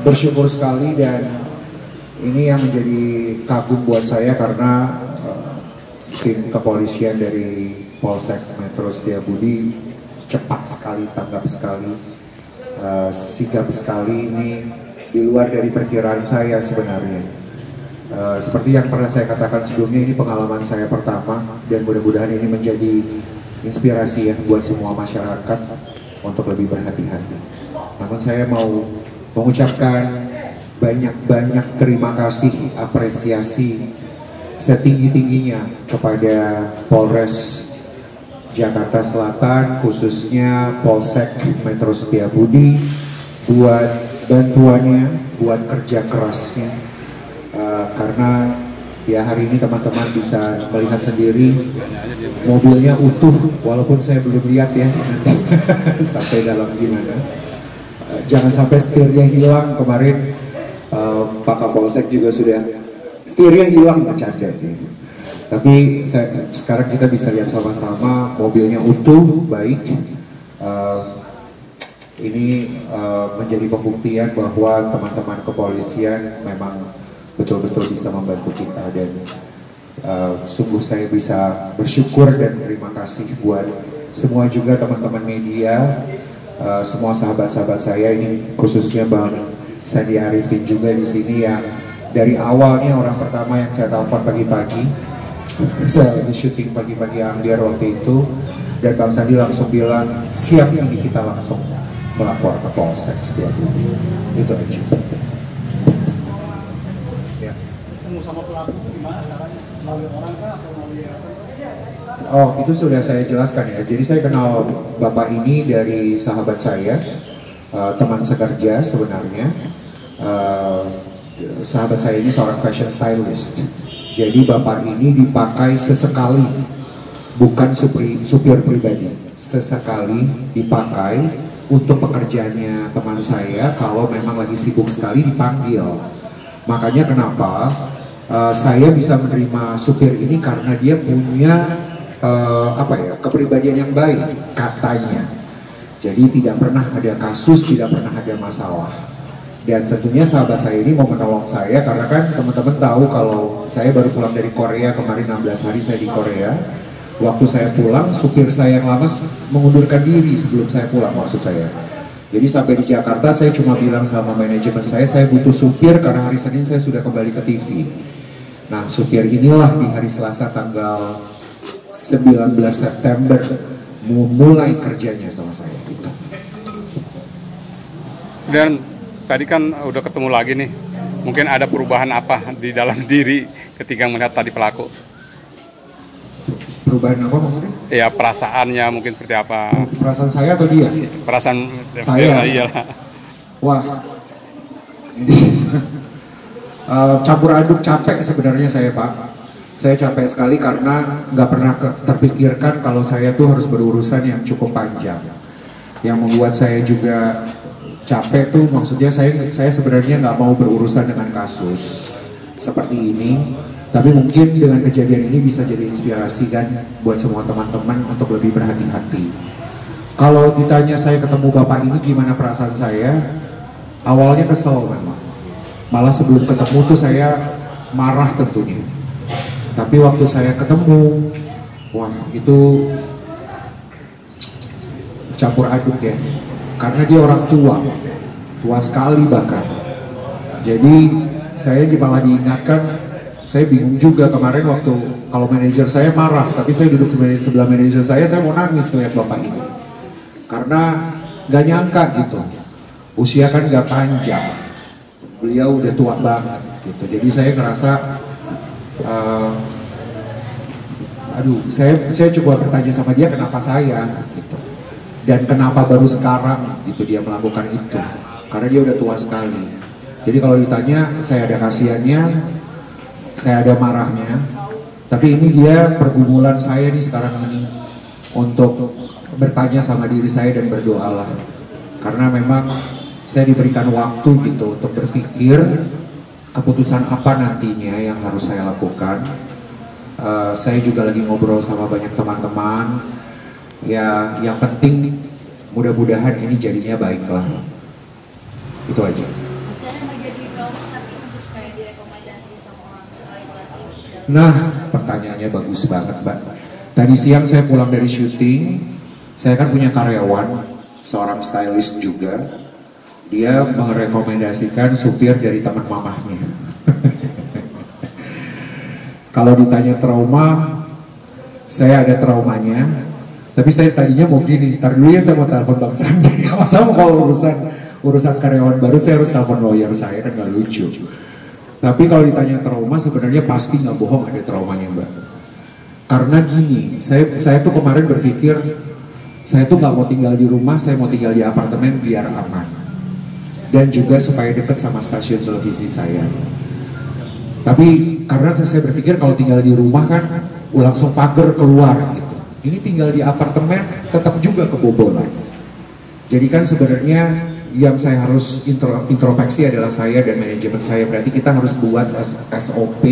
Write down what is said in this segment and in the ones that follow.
bersyukur sekali dan ini yang menjadi kagum buat saya karena tim kepolisian dari Polsek Metro Setiabudi cepat sekali, tanggap sekali, sigap sekali. Ini di luar dari perkiraan saya sebenarnya. Seperti yang pernah saya katakan sebelumnya, ini pengalaman saya pertama dan mudah-mudahan ini menjadi inspirasi ya buat semua masyarakat untuk lebih berhati-hati. Namun saya mau mengucapkan banyak-banyak terima kasih, apresiasi setinggi-tingginya kepada Polres Jakarta Selatan, khususnya Polsek Metro Setiabudi, buat bantuannya, buat kerja kerasnya, karena ya hari ini teman-teman bisa melihat sendiri mobilnya utuh, walaupun saya belum lihat ya nanti sampai dalam gimana. Jangan sampai setirnya hilang. Kemarin Pak Kapolsek juga sudah setirnya hilang, bercanda. Tapi sekarang kita bisa lihat sama-sama mobilnya utuh, baik. Ini menjadi pembuktian bahwa teman-teman kepolisian memang betul-betul bisa membantu kita dan sungguh saya bisa bersyukur dan terima kasih buat semua juga teman-teman media, semua sahabat-sahabat saya ini, khususnya Bang Sandi Arifin juga di sini yang dari awalnya orang pertama yang saya telepon pagi-pagi. Saya lagi syuting pagi-pagi Ambiar waktu itu, dan Bang Sandi langsung bilang siap, ini kita langsung melapor ke Polsek Setiabudi. Itu aja. Ya. Ketemu sama pelaku gimana caranya? Melalui orang kah atau melalui yayasan? Oh, itu sudah saya jelaskan ya. Jadi saya kenal Bapak ini dari sahabat saya, teman sekerja sebenarnya. Sahabat saya ini seorang fashion stylist. Jadi Bapak ini dipakai sesekali, bukan supir pribadi. Sesekali dipakai untuk pekerjaannya teman saya kalau memang lagi sibuk sekali dipanggil. Makanya kenapa saya bisa menerima supir ini, karena dia punya kepribadian yang baik katanya. Jadi tidak pernah ada kasus, tidak pernah ada masalah. Dan tentunya sahabat saya ini mau menolong saya karena kan teman-teman tahu kalau saya baru pulang dari Korea kemarin, 16 hari saya di Korea. Waktu saya pulang, supir saya yang lama mengundurkan diri sebelum saya pulang, maksud saya. Jadi sampai di Jakarta saya cuma bilang sama manajemen saya butuh supir karena hari Senin saya sudah kembali ke TV. Nah, supir inilah di hari Selasa tanggal 19 September mulai kerjanya sama saya. Gitu. Dan tadi kan udah ketemu lagi nih, mungkin ada perubahan apa di dalam diri ketika melihat tadi pelaku? Perubahan apa maksudnya? Ya perasaannya mungkin seperti apa? Perasaan saya atau dia? Perasaan saya. Iyalah. Wah, ini campur aduk, capek sebenarnya saya, Pak. Saya capek sekali karena nggak pernah terpikirkan kalau saya tuh harus berurusan yang cukup panjang. Yang membuat saya juga capek tuh maksudnya saya sebenarnya nggak mau berurusan dengan kasus seperti ini, tapi mungkin dengan kejadian ini bisa jadi inspirasi kan buat semua teman-teman untuk lebih berhati-hati. Kalau ditanya saya ketemu Bapak ini gimana perasaan saya, awalnya kesel memang, malah sebelum ketemu tuh saya marah tentunya, tapi waktu saya ketemu, wah itu campur aduk ya. Karena dia orang tua sekali bahkan. Jadi saya malah diingatkan, saya bingung juga kemarin waktu kalau manajer saya marah, tapi saya duduk di sebelah manajer saya mau nangis melihat Bapak ini. Karena gak nyangka gitu, usia kan gak panjang, beliau udah tua banget gitu. Jadi saya ngerasa, saya coba bertanya sama dia kenapa saya gitu. Dan kenapa baru sekarang itu dia melakukan itu, karena dia udah tua sekali. Jadi kalau ditanya saya ada kasihannya, saya ada marahnya, tapi ini dia pergumulan saya nih sekarang ini untuk bertanya sama diri saya dan berdoalah, karena memang saya diberikan waktu gitu untuk berpikir keputusan apa nantinya yang harus saya lakukan. Saya juga lagi ngobrol sama banyak teman-teman. Ya, yang penting mudah-mudahan ini jadinya baiklah. Itu aja. yang direkomendasi sama orang lain? Nah, pertanyaannya bagus banget, Mbak. Tadi siang saya pulang dari syuting, saya kan punya karyawan, seorang stylist juga. Dia merekomendasikan supir dari teman mamahnya. Kalau ditanya trauma, saya ada traumanya. Tapi saya tadinya mau gini, ntar dulu ya saya mau telepon Bang Sandi. Masa mau kalau urusan karyawan baru saya harus telepon lawyer saya, kan nggak lucu. Tapi kalau ditanya trauma, sebenarnya pasti nggak bohong ada traumanya, Mbak. Karena gini, saya tuh kemarin berpikir, saya tuh nggak mau tinggal di rumah, saya mau tinggal di apartemen biar aman. Dan juga supaya dekat sama stasiun televisi saya. Tapi karena saya berpikir kalau tinggal di rumah kan langsung pagar keluar gitu. Ini tinggal di apartemen tetap juga kebobolan. Jadi kan sebenarnya yang saya harus introspeksi adalah saya dan manajemen saya. Berarti kita harus buat SOP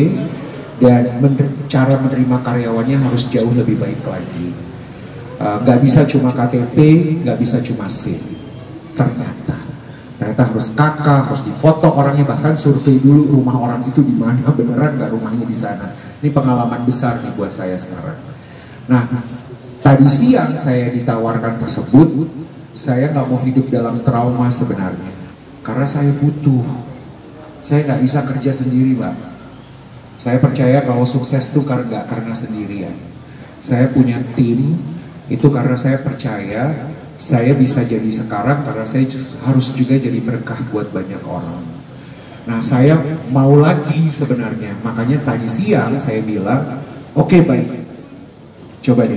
dan cara menerima karyawannya harus jauh lebih baik lagi. Nggak bisa cuma KTP, nggak bisa cuma SIM. Ternyata harus kakak, harus difoto orangnya, bahkan survei dulu rumah orang itu di mana, beneran nggak rumahnya di sana. Ini pengalaman besar nih buat saya sekarang. Nah, tadi siang saya ditawarkan tersebut, saya nggak mau hidup dalam trauma sebenarnya, karena saya butuh. Saya nggak bisa kerja sendiri, Mbak. Saya percaya kalau sukses itu nggak karena sendirian. Saya punya tim, itu karena saya percaya saya bisa jadi sekarang karena saya harus juga jadi berkah buat banyak orang. Nah, saya mau lagi sebenarnya, makanya tadi siang saya bilang, oke, baik, coba deh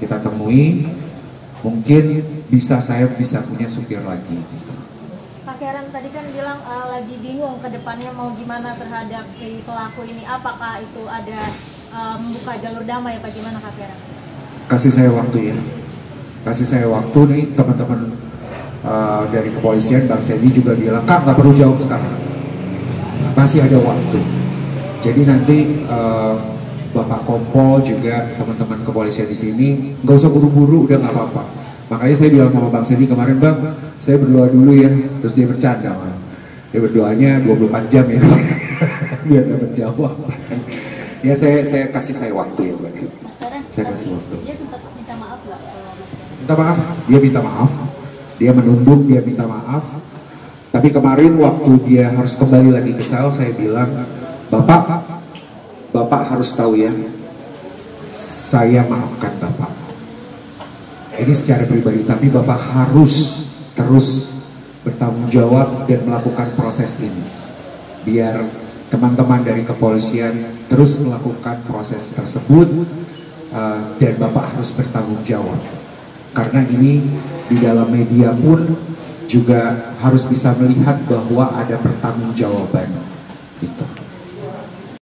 kita temui, mungkin saya bisa punya supir lagi. Pak Karen tadi kan bilang lagi bingung ke depannya mau gimana terhadap si pelaku ini, apakah itu ada membuka jalur damai apa gimana Kak Karen? Kasih saya waktu ya. Kasih saya waktu nih, teman-teman dari kepolisian, Bang Sandy juga bilang, Kak nggak perlu jawab sekarang, masih ada waktu. Jadi nanti Bapak Kompol juga teman-teman kepolisian di sini nggak usah buru-buru, udah nggak apa-apa. Makanya saya bilang sama Bang Sandy kemarin, Bang, saya berdoa dulu ya. Terus dia bercanda, Bang. Dia berdoanya 24 jam ya, biar dapat jawaban. Ya saya kasih saya waktu ya, Mbak. Saya kasih waktu. Dia sempat minta maaf nggak? Minta maaf, dia minta maaf, dia menunduk, dia minta maaf. Tapi kemarin waktu dia harus kembali lagi ke sel, saya bilang, Bapak harus tahu ya, saya maafkan Bapak. Ini secara pribadi, tapi Bapak harus terus bertanggung jawab dan melakukan proses ini. Biar teman-teman dari kepolisian terus melakukan proses tersebut, dan Bapak harus bertanggung jawab. Karena ini di dalam media pun juga harus bisa melihat bahwa ada pertanggungjawaban gitu.